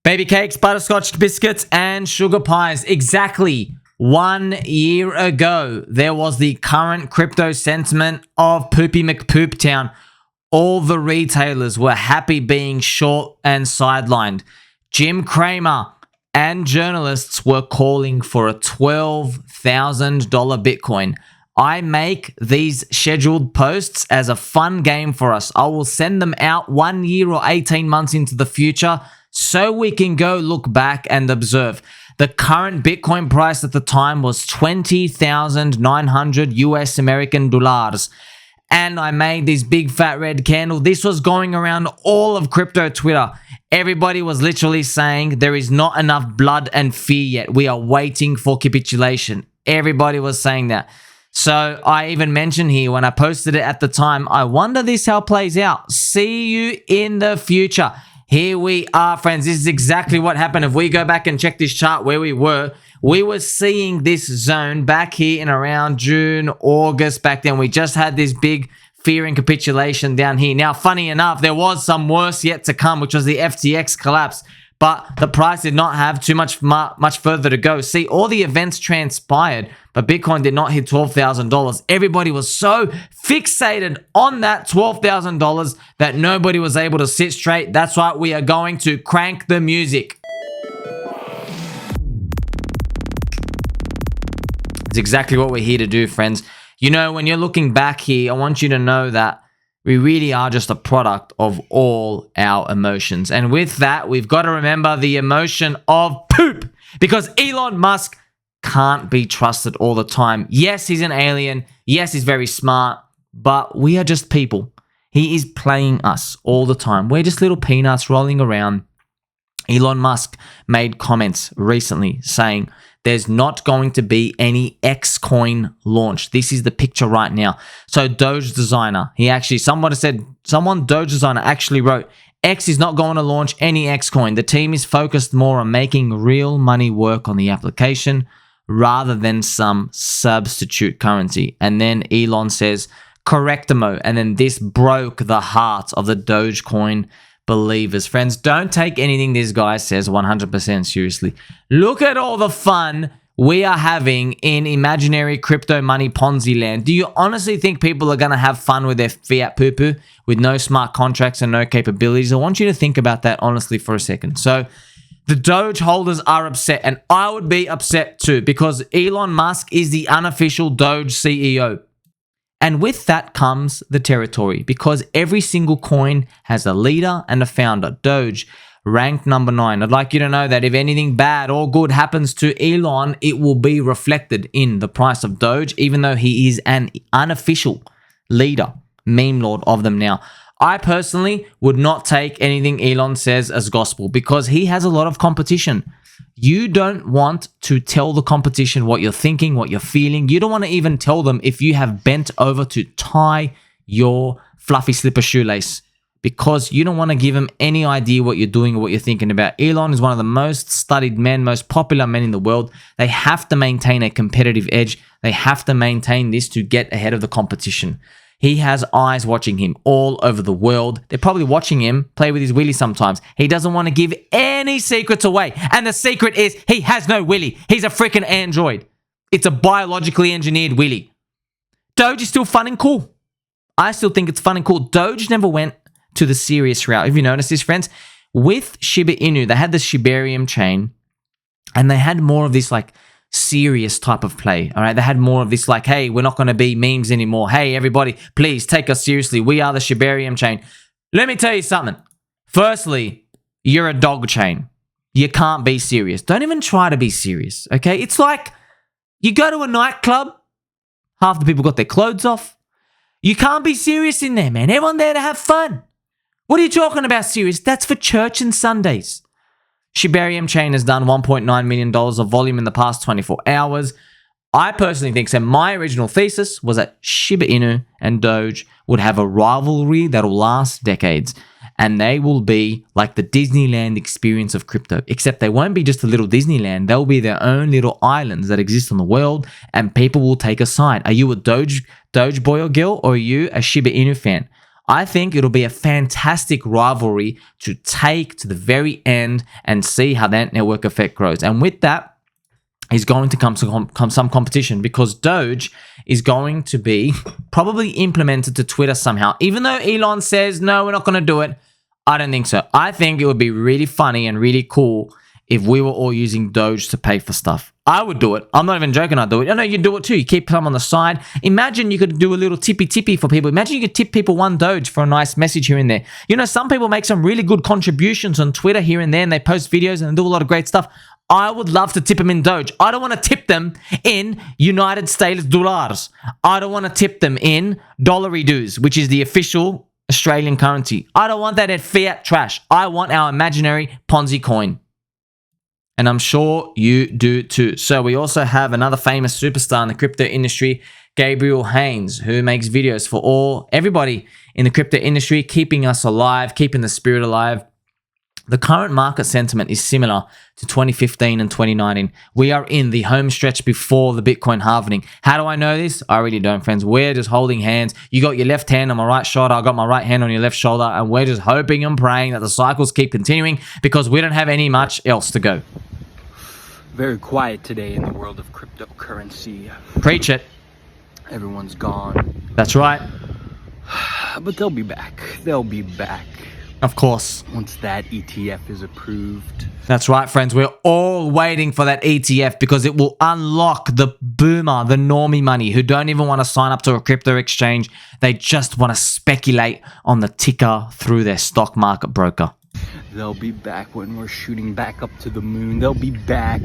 Baby cakes, butterscotch biscuits, and sugar pies. Exactly 1 year ago, there was the current crypto sentiment of Poopy McPooptown. All the retailers were happy being short and sidelined. Jim Cramer and journalists were calling for a $12,000 Bitcoin. I make these scheduled posts as a fun game for us. I will send them out 1 year or 18 months into the future so we can go look back and observe. The current Bitcoin price at the time was 20,900 US American dollars. And I made this big fat red candle. This was going around all of crypto Twitter. Everybody was literally saying there is not enough blood and fear yet. We are waiting for capitulation. Everybody was saying that. So I even mentioned here when I posted it at the time, I wonder this how it plays out. See you in the future. Here we are, friends. This is exactly what happened. If we go back and check this chart where we were seeing this zone back here in around June, August. Back then, we just had this big fear and capitulation down here. Now, funny enough, there was some worse yet to come, which was the FTX collapse. But the price did not have too much further to go. See, all the events transpired, but Bitcoin did not hit $12,000. Everybody was so fixated on that $12,000 that nobody was able to sit straight. That's why we are going to crank the music. It's exactly what we're here to do, friends. You know, when you're looking back here, I want you to know that we really are just a product of all our emotions. And with that, we've got to remember the emotion of poop, because Elon Musk can't be trusted all the time. Yes, he's an alien. Yes, he's very smart, but we are just people. He is playing us all the time. We're just little peanuts rolling around. Elon Musk made comments recently saying there's not going to be any X coin launch. This is the picture right now. So Doge designer, someone Doge designer actually wrote, X is not going to launch any X coin. The team is focused more on making real money work on the application rather than some substitute currency. And then Elon says, correctamo. And then this broke the heart of the Dogecoin believers. Friends, don't take anything this guy says 100% seriously. Look at all the fun we are having in imaginary crypto money Ponzi land. Do you honestly think people are going to have fun with their fiat poo-poo with no smart contracts and no capabilities? I want you to think about that honestly for a second. So the Doge holders are upset, and I would be upset too, because Elon Musk is the unofficial Doge CEO. And with that comes the territory, because every single coin has a leader and a founder. Doge ranked number 9. I'd like you to know that if anything bad or good happens to Elon, it will be reflected in the price of Doge, even though he is an unofficial leader, meme lord of them now. I personally would not take anything Elon says as gospel, because he has a lot of competition. You don't want to tell the competition what you're thinking, what you're feeling. You don't want to even tell them if you have bent over to tie your fluffy slipper shoelace, because you don't want to give them any idea what you're doing or what you're thinking about. Elon is one of the most studied men, most popular men in the world. They have to maintain a competitive edge. They have to maintain this to get ahead of the competition. He has eyes watching him all over the world. They're probably watching him play with his willy sometimes. He doesn't want to give any secrets away. And the secret is he has no willy. He's a freaking android. It's a biologically engineered willy. Doge is still fun and cool. I still think it's fun and cool. Doge never went to the serious route. Have you noticed this, friends? With Shiba Inu, they had the Shibarium chain, and they had more of this like serious type of play. All right, they had more of this like, hey, we're not going to be memes anymore. Hey, everybody, please take us seriously. We are the Shibarium chain. Let me tell you something. Firstly, you're a dog chain. You can't be serious. Don't even try to be serious. Okay, it's like you go to a nightclub. Half the people got their clothes off. You can't be serious in there, man. Everyone there to have fun. What are you talking about serious? That's for church and Sundays. Shibarium chain has done $1.9 million of volume in the past 24 hours. I personally think so. My original thesis was that Shiba Inu and Doge would have a rivalry that will last decades, and they will be like the Disneyland experience of crypto, except they won't be just a little Disneyland. They'll be their own little islands that exist in the world, and people will take a side. Are you a Doge boy or girl, or are you a Shiba Inu fan? I think it'll be a fantastic rivalry to take to the very end and see how that network effect grows. And with that is going to come some competition, because Doge is going to be probably implemented to Twitter somehow. Even though Elon says, no, we're not going to do it, I don't think so. I think it would be really funny and really cool if we were all using Doge to pay for stuff. I would do it. I'm not even joking, I'd do it. I know you do it too. You keep some on the side. Imagine you could do a little tippy for people. Imagine you could tip people one Doge for a nice message here and there. You know, some people make some really good contributions on Twitter here and there, and they post videos and do a lot of great stuff. I would love to tip them in Doge. I don't want to tip them in United States dollars. I don't want to tip them in dollary dues, which is the official Australian currency. I don't want that at fiat trash. I want our imaginary Ponzi coin. And I'm sure you do too. So we also have another famous superstar in the crypto industry, Gabriel Haynes, who makes videos for everybody in the crypto industry, keeping us alive, keeping the spirit alive. The current market sentiment is similar to 2015 and 2019. We are in the home stretch before the Bitcoin halving. How do I know this? I really don't, friends. We're just holding hands. You got your left hand on my right shoulder. I got my right hand on your left shoulder. And we're just hoping and praying that the cycles keep continuing, because we don't have any much else to go. Very quiet today in the world of cryptocurrency. Preach it. Everyone's gone. That's right. But they'll be back. They'll be back. Of course. Once that ETF is approved. That's right, friends. We're all waiting for that ETF, because it will unlock the boomer, the normie money, who don't even want to sign up to a crypto exchange. They just want to speculate on the ticker through their stock market broker. They'll be back when we're shooting back up to the moon. They'll be back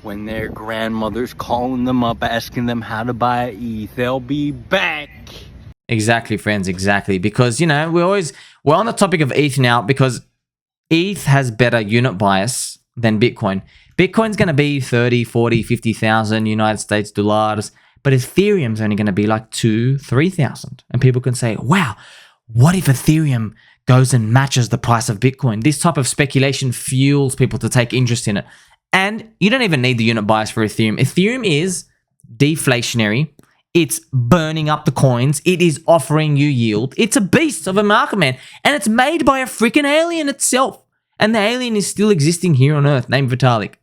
when their grandmother's calling them up, asking them how to buy ETH. They'll be back. Exactly, friends, exactly. Because, you know, we're on the topic of ETH now, because ETH has better unit bias than Bitcoin. Bitcoin's going to be 30, 40, 50,000 United States dollars, but Ethereum's only going to be like 2,000, 3,000. And people can say, wow, what if Ethereum goes and matches the price of Bitcoin? This type of speculation fuels people to take interest in it. And you don't even need the unit bias for Ethereum. Ethereum is deflationary. It's burning up the coins. It is offering you yield. It's a beast of a market, man. And it's made by a freaking alien itself. And the alien is still existing here on Earth, named Vitalik.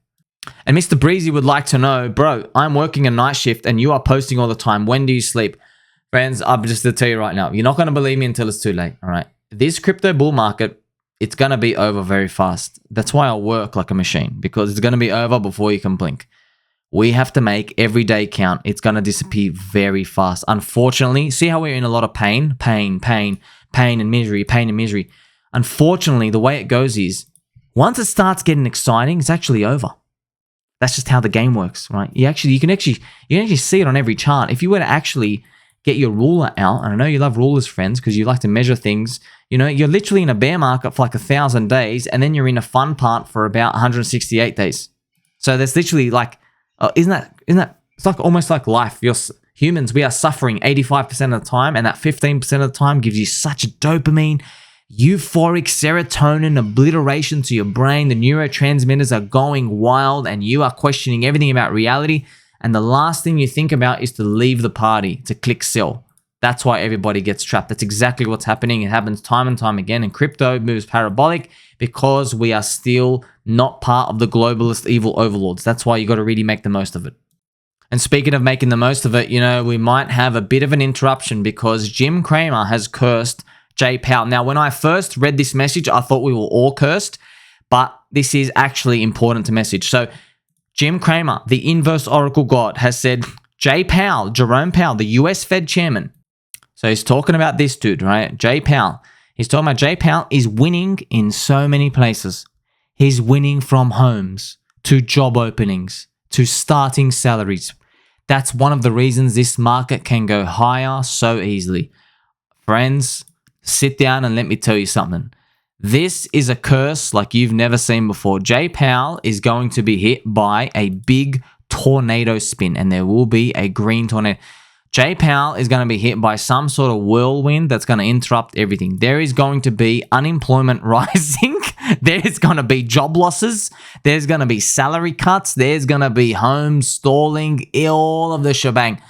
And Mr. Breezy would like to know, bro, I'm working a night shift and you are posting all the time. When do you sleep? Friends, I'm just to tell you right now, you're not going to believe me until it's too late, all right? This crypto bull market, it's going to be over very fast. That's why I work like a machine, because it's going to be over before you can blink. We have to make every day count. It's going to disappear very fast. Unfortunately, see how we're in a lot of pain and misery. Unfortunately, the way it goes is, once it starts getting exciting, it's actually over. That's just how the game works, right? You can actually see it on every chart. If you were to actually get your ruler out, and I know you love rulers, friends, because you like to measure things. You know, you're literally in a bear market for like 1,000 days, and then you're in a fun part for about 168 days. So that's literally like, isn't that? It's like almost like life. Humans, we are suffering 85% of the time, and that 15% of the time gives you such a dopamine, euphoric serotonin obliteration to your brain. The neurotransmitters are going wild, and you are questioning everything about reality. And the last thing you think about is to leave the party, to click sell. That's why everybody gets trapped. That's exactly what's happening. It happens time and time again. And crypto moves parabolic because we are still not part of the globalist evil overlords. That's why you got to really make the most of it. And speaking of making the most of it, you know, we might have a bit of an interruption because Jim Cramer has cursed Jay Powell. Now, when I first read this message, I thought we were all cursed, but this is actually important to message. So Jim Cramer, the inverse oracle god, has said Jay Powell, Jerome Powell, the US Fed chairman. So he's talking about this dude, right? Jay Powell. He's talking about Jay Powell is winning in so many places. He's winning from homes to job openings to starting salaries. That's one of the reasons this market can go higher so easily. Friends, sit down and let me tell you something. This is a curse like you've never seen before. Jay Powell is going to be hit by a big tornado spin, and there will be a green tornado. Jay Powell is going to be hit by some sort of whirlwind that's going to interrupt everything. There is going to be unemployment rising. There's going to be job losses. There's going to be salary cuts. There's going to be homes stalling, all of the shebang.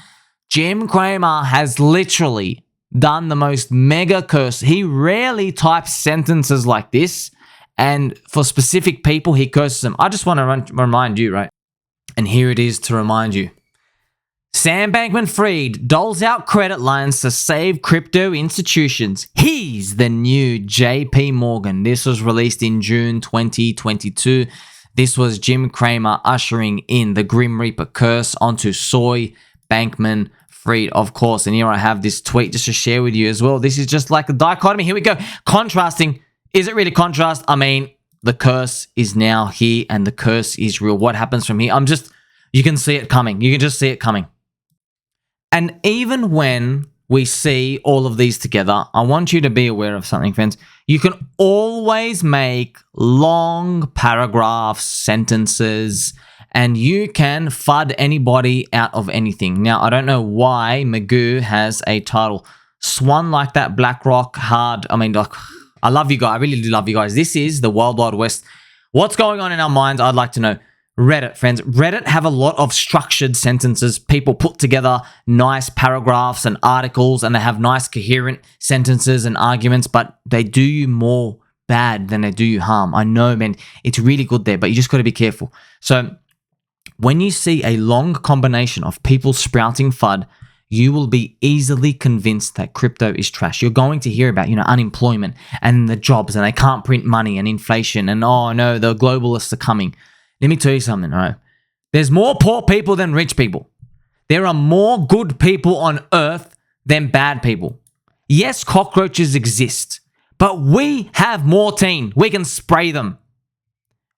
Jim Cramer has literally done the most mega curse. He rarely types sentences like this. And for specific people, he curses them. I just want to remind you, right? And here it is to remind you. Sam Bankman-Fried doles out credit lines to save crypto institutions. He's the new JP Morgan. This was released in June 2022. This was Jim Cramer ushering in the Grim Reaper curse onto Soy Bankman-Fried, of course. And here I have this tweet just to share with you as well. This is just like a dichotomy. Here we go. Contrasting. Is it really contrast? I mean, the curse is now here and the curse is real. What happens from here? You can see it coming. You can just see it coming. And even when we see all of these together, I want you to be aware of something, friends. You can always make long paragraphs, sentences, and you can FUD anybody out of anything. Now, I don't know why Magoo has a title. Swan like that, BlackRock, hard. I mean, like, I love you guys. I really do love you guys. This is the Wild Wild West. What's going on in our minds? I'd like to know. Reddit, friends. Reddit have a lot of structured sentences. People put together nice paragraphs and articles, and they have nice coherent sentences and arguments, but they do you more bad than they do you harm. I know, man. It's really good there, but you just got to be careful. So when you see a long combination of people sprouting FUD, you will be easily convinced that crypto is trash. You're going to hear about, unemployment and the jobs, and they can't print money, and inflation, and oh no, the globalists are coming. Let me tell you something, all right? There's more poor people than rich people. There are more good people on earth than bad people. Yes, cockroaches exist, but we have morphine. We can spray them.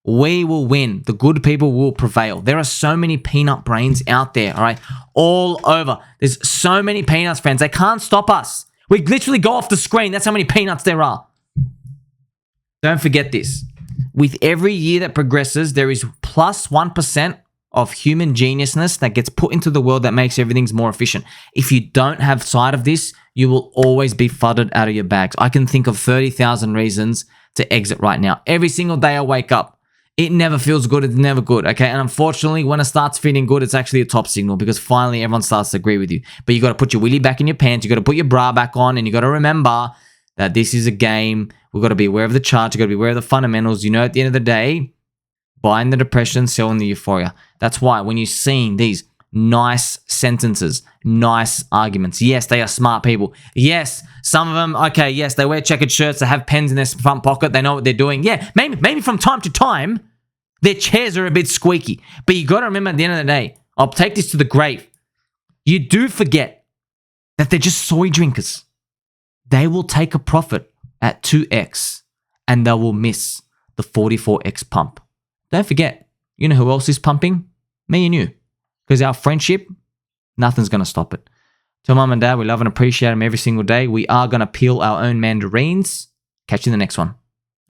We will win. The good people will prevail. There are so many peanut brains out there, all right? All over. There's so many peanuts, friends. They can't stop us. We literally go off the screen. That's how many peanuts there are. Don't forget this. With every year that progresses, there is plus 1% of human geniusness that gets put into the world that makes everything more efficient. If you don't have sight of this, you will always be fudded out of your bags. I can think of 30,000 reasons to exit right now. Every single day I wake up, it never feels good. It's never good, okay? And unfortunately, when it starts feeling good, it's actually a top signal because finally everyone starts to agree with you. But you got to put your willy back in your pants. You got to put your bra back on, and you got to remember that this is a game. We've got to be aware of the charts. You've got to be aware of the fundamentals. At the end of the day, buying the depression, selling the euphoria. That's why when you're seeing these nice sentences, nice arguments, yes, they are smart people. Yes, some of them, okay, yes, they wear checkered shirts. They have pens in their front pocket. They know what they're doing. Yeah, maybe from time to time, their chairs are a bit squeaky. But you got to remember at the end of the day, I'll take this to the grave. You do forget that they're just soy drinkers. They will take a profit at 2x and they will miss the 44x pump. Don't forget, you know who else is pumping? Me and you. Because our friendship, nothing's going to stop it. Tell mum and dad we love and appreciate them every single day. We are going to peel our own mandarins. Catch you in the next one.